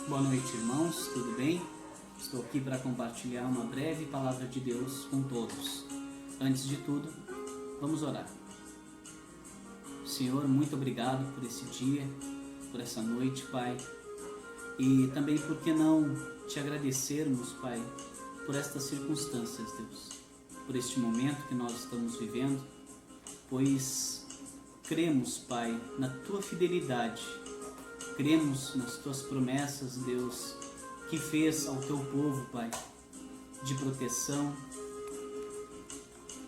Boa noite, irmãos, tudo bem? Estou aqui para compartilhar uma breve palavra de Deus com todos. Antes de tudo, vamos orar. Senhor, muito obrigado por esse dia, por essa noite, Pai. E também, por que não te agradecermos, Pai, por estas circunstâncias, Deus, por este momento que nós estamos vivendo, pois cremos, Pai, na Tua fidelidade. Cremos nas Tuas promessas, Deus, que fez ao Teu povo, Pai, de proteção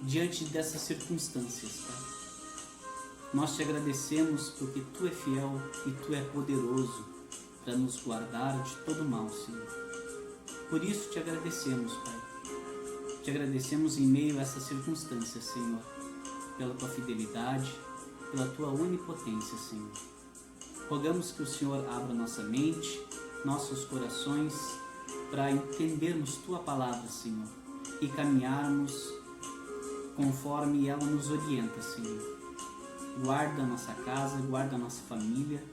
diante dessas circunstâncias, Pai. Nós te agradecemos porque Tu é fiel e Tu é poderoso para nos guardar de todo mal, Senhor. Por isso te agradecemos, Pai. Te agradecemos em meio a essas circunstâncias, Senhor, pela Tua fidelidade, pela Tua onipotência, Senhor. Rogamos que o Senhor abra nossa mente, nossos corações, para entendermos Tua palavra, Senhor, e caminharmos conforme ela nos orienta, Senhor. Guarda a nossa casa, guarda a nossa família,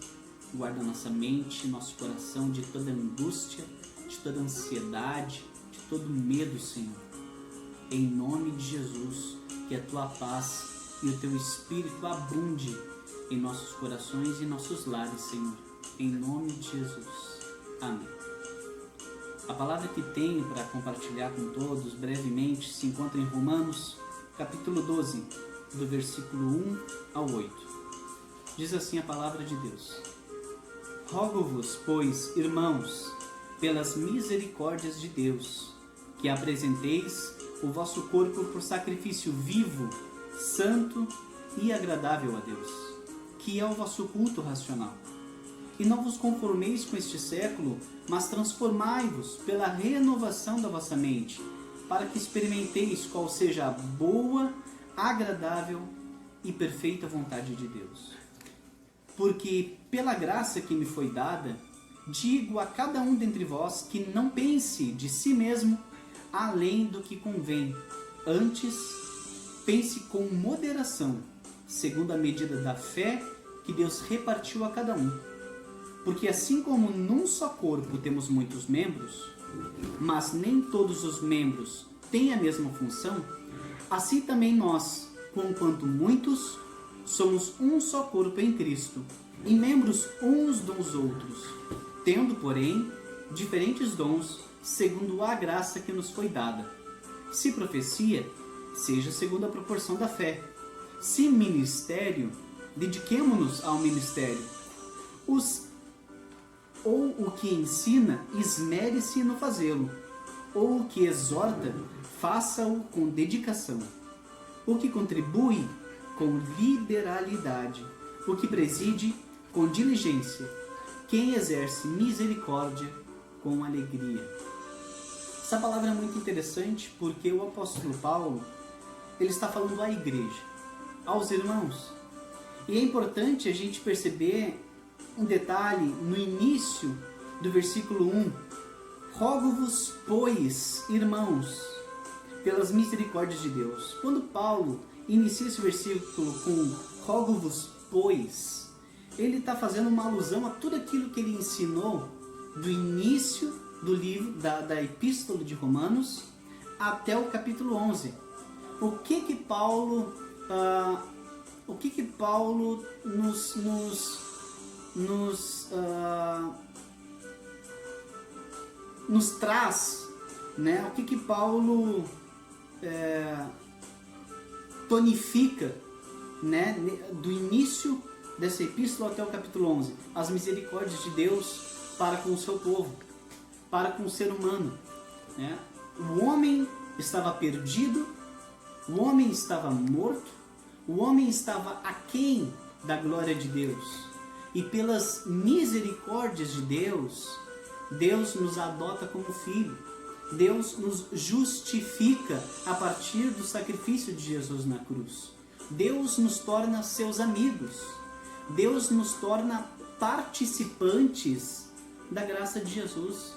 guarda a nossa mente, nosso coração de toda angústia, de toda ansiedade, de todo medo, Senhor. Em nome de Jesus, que a Tua paz e o Teu Espírito abunde em nossos corações e nossos lares, Senhor. Em nome de Jesus. Amém. A palavra que tenho para compartilhar com todos brevemente se encontra em Romanos, capítulo 12, do versículo 1 ao 8. Diz assim a palavra de Deus: Rogo-vos, pois, irmãos, pelas misericórdias de Deus, que apresenteis o vosso corpo por sacrifício vivo, santo e agradável a Deus, que é o vosso culto racional. E não vos conformeis com este século, mas transformai-vos pela renovação da vossa mente, para que experimenteis qual seja a boa, agradável e perfeita vontade de Deus. Porque, pela graça que me foi dada, digo a cada um dentre vós que não pense de si mesmo além do que convém. Antes, pense com moderação, segundo a medida da fé que Deus repartiu a cada um. Porque assim como num só corpo temos muitos membros, mas nem todos os membros têm a mesma função, assim também nós, conquanto muitos, somos um só corpo em Cristo, e membros uns dos outros, tendo, porém, diferentes dons, segundo a graça que nos foi dada. Se profecia, seja segundo a proporção da fé. Se ministério, dediquemo-nos ao ministério. Ou o que ensina, esmere-se no fazê-lo. Ou o que exorta, faça-o com dedicação. O que contribui, com liberalidade. O que preside, com diligência. Quem exerce misericórdia, com alegria. Essa palavra é muito interessante porque o apóstolo Paulo, ele está falando à igreja, aos irmãos. E é importante a gente perceber um detalhe no início do versículo 1. Rogo-vos, pois, irmãos, pelas misericórdias de Deus. Quando Paulo inicia esse versículo com rogo-vos, pois, ele está fazendo uma alusão a tudo aquilo que ele ensinou do início do livro, da epístola de Romanos até o capítulo 11. O que Paulo nos traz, né? O que Paulo tonifica, né? Do início dessa epístola até o capítulo 11, as misericórdias de Deus para com o seu povo, para com o ser humano, né? O homem estava perdido, o homem estava morto, o homem estava aquém da glória de Deus. E pelas misericórdias de Deus, Deus nos adota como filho. Deus nos justifica a partir do sacrifício de Jesus na cruz. Deus nos torna seus amigos. Deus nos torna participantes da graça de Jesus.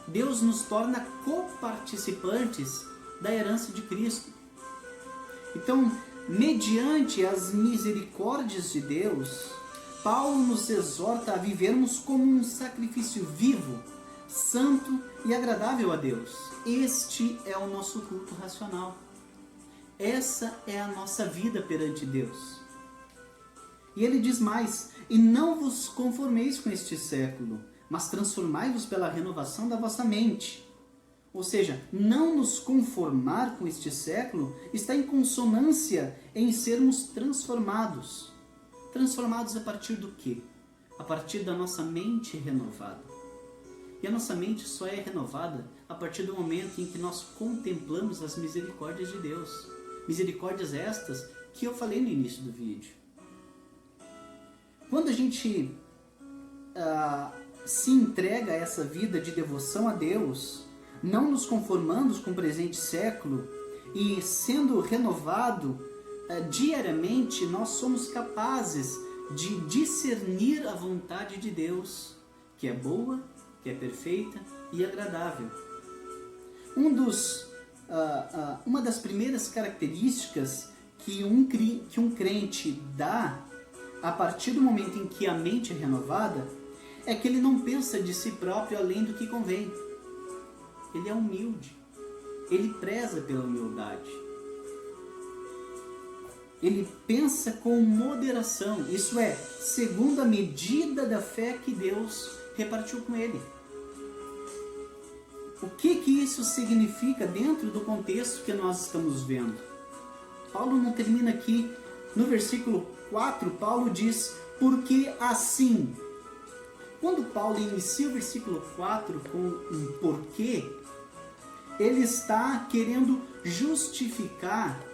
Deus nos torna coparticipantes da herança de Cristo. Então, mediante as misericórdias de Deus, Paulo nos exorta a vivermos como um sacrifício vivo, santo e agradável a Deus. Este é o nosso culto racional. Essa é a nossa vida perante Deus. E ele diz mais: e não vos conformeis com este século, mas transformai-vos pela renovação da vossa mente. Ou seja, não nos conformar com este século está em consonância em sermos transformados. Transformados a partir do quê? A partir da nossa mente renovada. E a nossa mente só é renovada a partir do momento em que nós contemplamos as misericórdias de Deus. Misericórdias estas que eu falei no início do vídeo. Quando a gente se entrega a essa vida de devoção a Deus, não nos conformando com o presente século e sendo renovado diariamente, nós somos capazes de discernir a vontade de Deus, que é boa, que é perfeita e agradável. Uma das primeiras características que um crente dá a partir do momento em que a mente é renovada é que ele não pensa de si próprio além do que convém. Ele é humilde. Ele preza pela humildade. Ele pensa com moderação, isso é, segundo a medida da fé que Deus repartiu com ele. O que isso significa dentro do contexto que nós estamos vendo? Paulo não termina aqui. No versículo 4, Paulo diz: porque assim. Quando Paulo inicia o versículo 4 com um porquê, ele está querendo justificar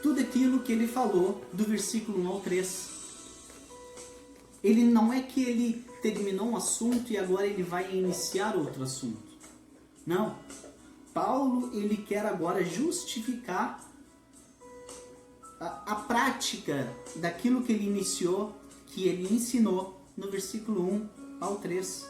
tudo aquilo que ele falou do versículo 1 ao 3. Ele não é que ele terminou um assunto e agora ele vai iniciar outro assunto. Não. Paulo, ele quer agora justificar a prática daquilo que ele iniciou, que ele ensinou no versículo 1 ao 3.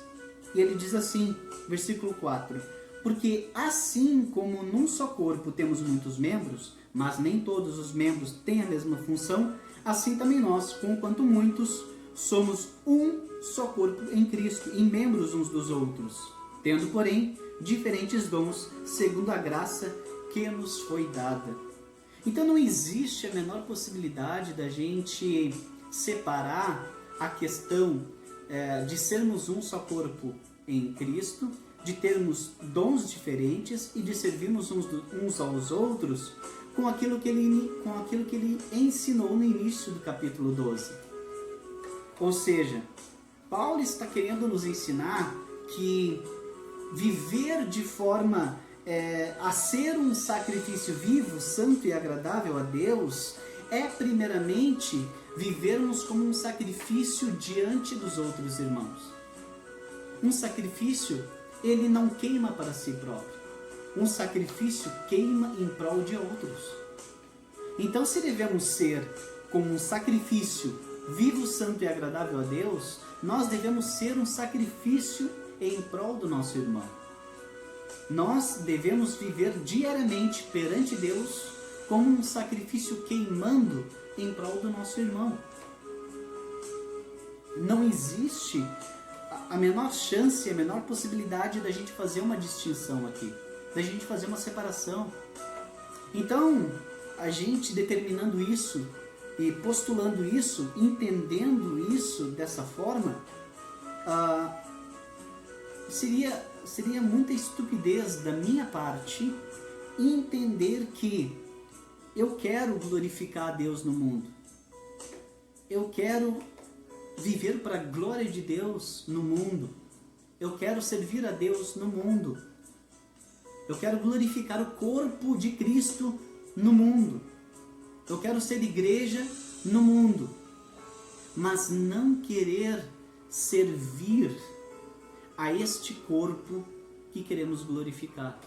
E ele diz assim, versículo 4: porque assim como num só corpo temos muitos membros, mas nem todos os membros têm a mesma função, assim também nós, conquanto muitos, somos um só corpo em Cristo, e membros uns dos outros, tendo, porém, diferentes dons, segundo a graça que nos foi dada. Então não existe a menor possibilidade da gente separar a questão de sermos um só corpo em Cristo, de termos dons diferentes e de servirmos uns aos outros com aquilo que ele ensinou no início do capítulo 12. Ou seja, Paulo está querendo nos ensinar que viver de forma a ser um sacrifício vivo, santo e agradável a Deus é primeiramente vivermos como um sacrifício diante dos outros irmãos. Um sacrifício, ele não queima para si próprio. Um sacrifício queima em prol de outros. Então, se devemos ser como um sacrifício vivo, santo e agradável a Deus, nós devemos ser um sacrifício em prol do nosso irmão. Nós devemos viver diariamente perante Deus como um sacrifício queimando em prol do nosso irmão. Não existe a menor chance, a menor possibilidade da gente fazer uma distinção aqui, da gente fazer uma separação. Então, a gente determinando isso e postulando isso, entendendo isso dessa forma, seria muita estupidez da minha parte entender que eu quero glorificar a Deus no mundo. Eu quero viver para a glória de Deus no mundo. Eu quero servir a Deus no mundo. Eu quero glorificar o corpo de Cristo no mundo. Eu quero ser igreja no mundo. Mas não querer servir a este corpo que queremos glorificar.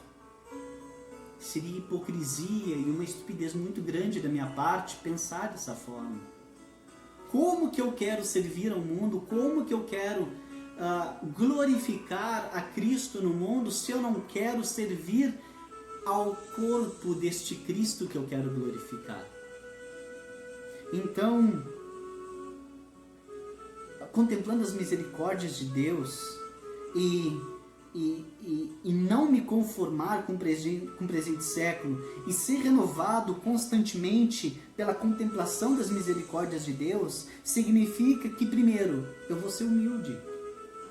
Seria hipocrisia e uma estupidez muito grande da minha parte pensar dessa forma. Como que eu quero servir ao mundo? Como que eu quero glorificar a Cristo no mundo se eu não quero servir ao corpo deste Cristo que eu quero glorificar? Então, contemplando as misericórdias de Deus e não me conformar com o presente século e ser renovado constantemente pela contemplação das misericórdias de Deus, significa que, primeiro, eu vou ser humilde.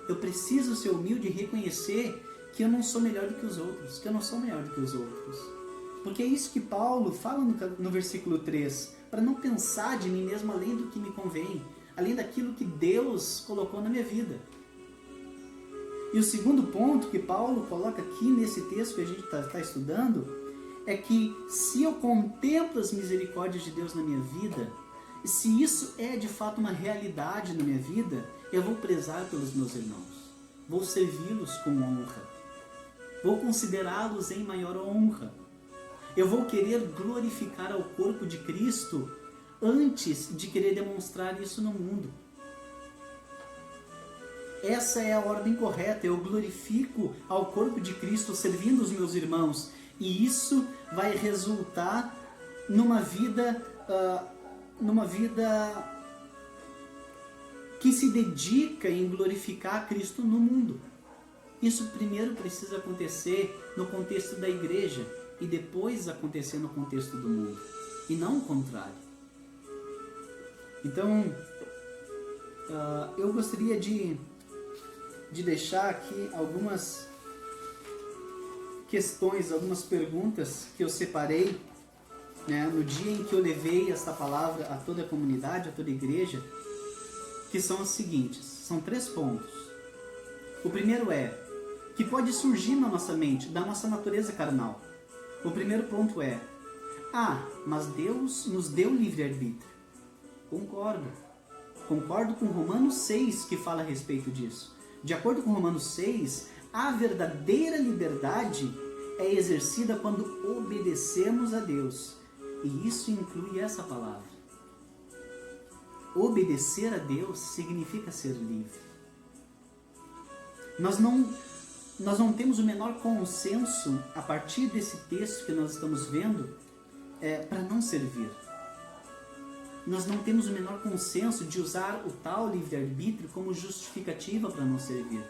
Eu preciso ser humilde e reconhecer que eu não sou melhor do que os outros, que eu não sou melhor do que os outros. Porque é isso que Paulo fala no versículo 3, para não pensar de mim mesmo além do que me convém, além daquilo que Deus colocou na minha vida. E o segundo ponto que Paulo coloca aqui nesse texto que a gente está estudando é que se eu contemplo as misericórdias de Deus na minha vida, se isso é de fato uma realidade na minha vida, eu vou prezar pelos meus irmãos, vou servi-los com honra, vou considerá-los em maior honra, eu vou querer glorificar ao corpo de Cristo antes de querer demonstrar isso no mundo. Essa é a ordem correta, eu glorifico ao corpo de Cristo servindo os meus irmãos, e isso vai resultar numa vida que se dedica em glorificar Cristo no mundo. Isso primeiro precisa acontecer no contexto da igreja e depois acontecer no contexto do mundo, e não o contrário. Então, eu gostaria de deixar aqui algumas questões, algumas perguntas que eu separei, né, no dia em que eu levei esta palavra a toda a comunidade, a toda a igreja, que são as seguintes, são 3 pontos. O primeiro é, que pode surgir na nossa mente, da nossa natureza carnal. O primeiro ponto é, mas Deus nos deu livre-arbítrio. Concordo com Romanos 6, que fala a respeito disso. De acordo com Romanos 6, a verdadeira liberdade é exercida quando obedecemos a Deus. E isso inclui essa palavra. Obedecer a Deus significa ser livre. Nós não temos o menor consenso, a partir desse texto que nós estamos vendo, para não servir. Nós não temos o menor consenso de usar o tal livre-arbítrio como justificativa para não servir.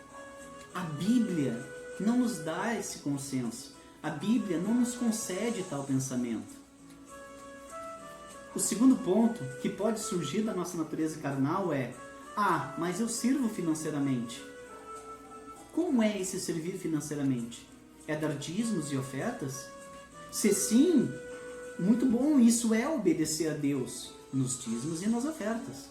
A Bíblia não nos dá esse consenso. A Bíblia não nos concede tal pensamento. O segundo ponto que pode surgir da nossa natureza carnal é: mas eu sirvo financeiramente. Como é esse servir financeiramente? É dar dízimos e ofertas? Se sim, muito bom, isso é obedecer a Deus nos dízimos e nas ofertas.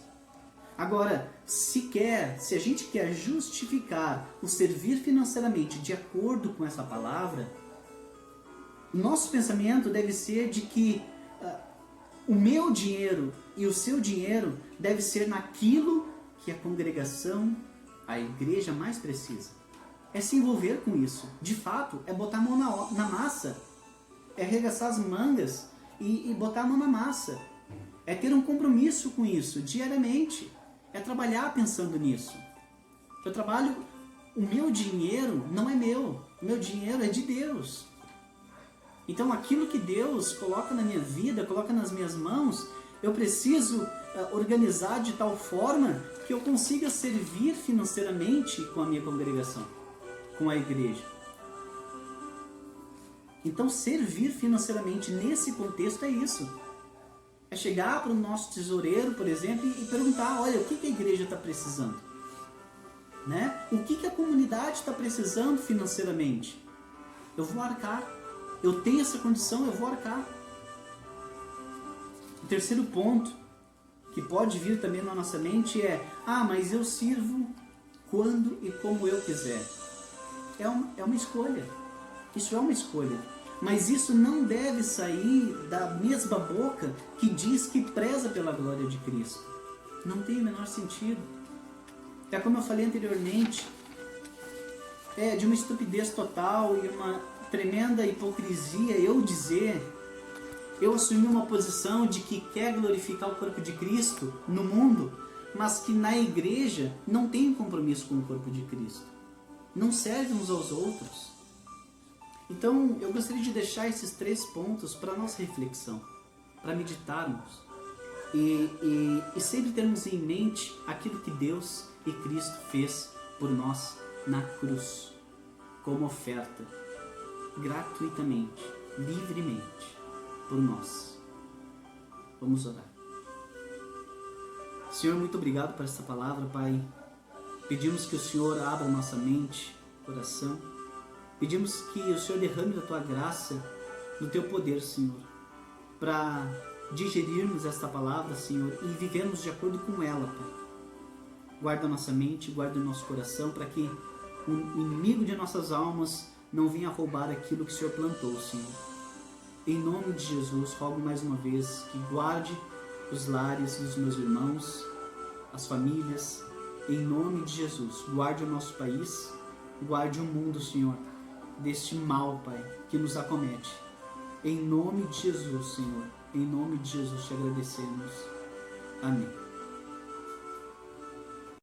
Agora, se a gente quer justificar o servir financeiramente de acordo com essa palavra, nosso pensamento deve ser de que o meu dinheiro e o seu dinheiro deve ser naquilo que a congregação, a igreja mais precisa. É se envolver com isso. De fato, é botar a mão na massa. É arregaçar as mangas e botar a mão na massa. É ter um compromisso com isso diariamente. É trabalhar pensando nisso. O meu dinheiro não é meu. O meu dinheiro é de Deus. Então aquilo que Deus coloca na minha vida, coloca nas minhas mãos, eu preciso organizar de tal forma que eu consiga servir financeiramente com a minha congregação, com a igreja. Então servir financeiramente nesse contexto é isso. É chegar para o nosso tesoureiro, por exemplo, e perguntar: olha, o que a igreja está precisando? Né? O que a comunidade está precisando financeiramente? Eu vou arcar. Eu tenho essa condição, eu vou arcar. O terceiro ponto que pode vir também na nossa mente é: mas eu sirvo quando e como eu quiser. É uma escolha. Isso é uma escolha. Mas isso não deve sair da mesma boca que diz que preza pela glória de Cristo. Não tem o menor sentido. É como eu falei anteriormente, de uma estupidez total e uma tremenda hipocrisia eu assumi uma posição de que quer glorificar o corpo de Cristo no mundo, mas que na igreja não tem compromisso com o corpo de Cristo. Não serve uns aos outros. Então, eu gostaria de deixar esses 3 pontos para a nossa reflexão, para meditarmos. e sempre termos em mente aquilo que Deus e Cristo fez por nós na cruz, como oferta, gratuitamente, livremente, por nós. Vamos orar. Senhor, muito obrigado por esta palavra, Pai. Pedimos que o Senhor abra nossa mente, coração. Pedimos que o Senhor derrame da Tua graça, do Teu poder, Senhor, para digerirmos esta palavra, Senhor, e vivermos de acordo com ela, Pai. Guarda nossa mente, guarda o nosso coração, para que o inimigo de nossas almas não venha roubar aquilo que o Senhor plantou, Senhor. Em nome de Jesus, rogo mais uma vez que guarde os lares dos meus irmãos, as famílias, em nome de Jesus. Guarde o nosso país, guarde o mundo, Senhor, deste mal, Pai, que nos acomete. Em nome de Jesus, Senhor, em nome de Jesus te agradecemos. Amém.